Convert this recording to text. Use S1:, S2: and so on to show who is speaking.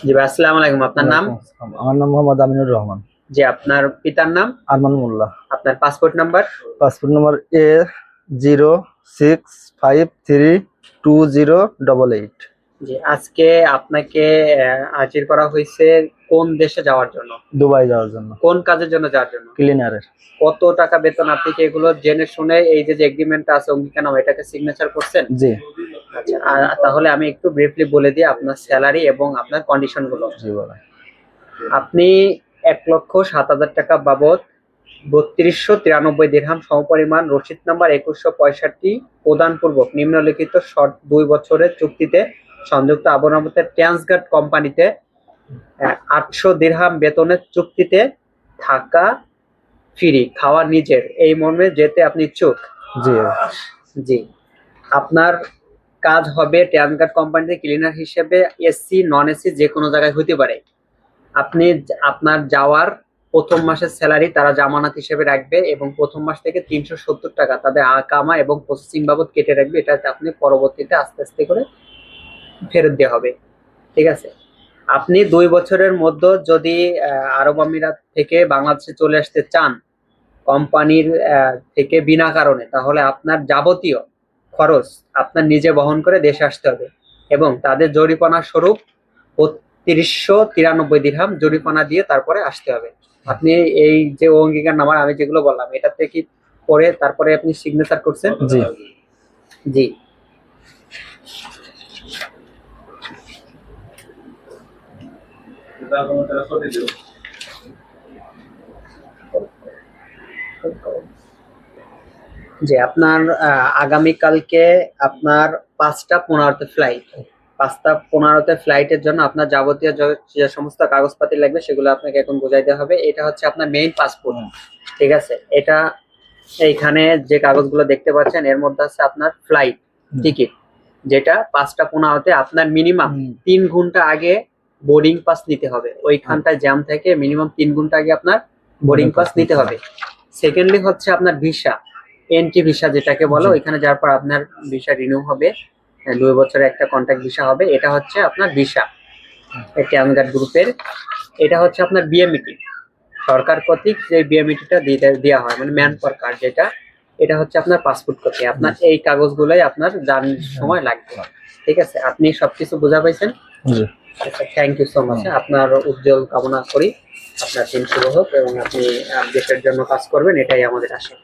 S1: জি ভাই, আসসালামু আলাইকুম। আপনার নাম?
S2: আমার নাম মোহাম্মদ আমিনুর রহমান।
S1: জি, আপনার পিতার নাম?
S2: আরমান মোল্লা।
S1: আপনার পাসপোর্ট নাম্বার?
S2: পাসপোর্ট নম্বর A06532088।
S1: জি, আজকে আপনাকে হাজির করা হয়েছে কোন দেশে যাওয়ার জন্য?
S2: দুবাই যাওয়ার জন্য।
S1: কোন কাজের জন্য যাওয়ার জন্য?
S2: ক্লিনারের।
S1: কত টাকা বেতন? আপনি কি এগুলো জেনে শুনে এই যে এগ্রিমেন্টটা আছে অঙ্গীকারনামা এটাকে সিগনেচার করছেন?
S2: জি।
S1: আচ্ছা, তাহলে আমি একটু ব্রিফলি বলে দিই আপনার স্যালারি এবং আপনার কন্ডিশন গুলো।
S2: জি বলেন।
S1: আপনি 1,07,000 টাকা বাবদ ৩২৯৩ দিরহাম সমপরিমাণ রসিদ নাম্বার ২১৬৫ প্রদানপূর্বক নিম্নলিখিত শর্ত ২ বছরের চুক্তিতে সংযুক্ত আরব আমিরাতের ট্রান্সগার্ড কোম্পানিতে ৮০০ দিরহাম বেতনের চুক্তিতে থাকা ফ্রি, খাওয়া নিজের, এই মর্মে যেতে আপনি ইচ্ছুক?
S2: জি।
S1: জি। আপনার কাজ হবে ট্রান্সগার্ড কোম্পানিতে ক্লিনার হিসেবে, এসি নন এসি যে কোনো জায়গায় হতে পারে। আপনি আপনার যাওয়ার প্রথম মাসের স্যালারি তারা জামানত হিসেবে রাখবে এবং প্রথম মাস থেকে ৩৭০ টাকা তাদের আকামা এবং প্রসেসিং বাবদ কেটে রাখবে। এটাতে আপনি পরবর্তীতে আস্তে আস্তে করে ফেরত দেওয়া হবে। ঠিক আছে? আপনি ২ বছরের মধ্যে যদি আরব আমিরাত থেকে বাংলাদেশে চলে আসতে চান কোম্পানির থেকে বিনা কারণে, তাহলে আপনার যাবতীয় খরচ আপনার নিজে বহন করে দেশে আসতে হবে এবং তাদের জরিমানা স্বরূপ ৩৩৯৩ দিরহাম জরিমানা দিয়ে তারপরে আসতে হবে। আপনি এই যে অঙ্গীকারনামা আমি যেগুলো বললাম এটাতে কি পরে তারপরে আপনি সিগনেচার করছেন?
S2: জি।
S1: জি। যে আপনার আগামীকালকে আপনার ৫টা ১৫তে ফ্লাইট। ৫টা ১৫তে ফ্লাইটের জন্য আপনার যাবতীয় যে সমস্ত কাগজপাতি লাগবে সেগুলো আপনাকে এখন বুঝাইতে হবে। এটা হচ্ছে আপনার মেইন পাসপোর্ট। ঠিক আছে? এটা এইখানে যে কাগজগুলো দেখতে পাচ্ছেন এর মধ্যে আছে আপনার ফ্লাইট টিকিট, যেটা ৫টা ১৫তে আপনার মিনিমাম ৩ ঘন্টা আগে বোর্ডিং পাস নিতে হবে। ওইখানটায় জ্যাম থেকে মিনিমাম ৩ ঘন্টা আগে আপনার বোর্ডিং পাস নিতে হবে। সেকেন্ডলি হচ্ছে আপনার ভিসা, এন্ট্রি ভিসা যেটাকে বলো, ওইখানে যাওয়ার পর আপনার ভিসা রিনিউ হবে। ২ বছরের একটা কন্ট্রাক্ট ভিসা হবে। এটা হচ্ছে আপনার ভিসা ট্রান্সগার্ড গ্রুপের। এটা হচ্ছে আপনার বিএমইটি, সরকার কর্তৃক যে বিএমইটিটা দেওয়া হয়, মানে ম্যান পাওয়ার কার্ড যেটা, এটা হচ্ছে আপনার পাসপোর্ট কপি। আপনার এই কাগজগুলোই আপনার জানার সময় লাগবে। ঠিক আছে? আপনি সবকিছু বোঝা পাইছেন?
S2: জি।
S1: আচ্ছা, থ্যাংক ইউ সো মাচ। আপনার উজ্জ্বল কামনা করি, আপনার দিন শুভ হোক এবং আপনি দেশের জন্য কাজ করবেন, এটাই আমাদের আশা।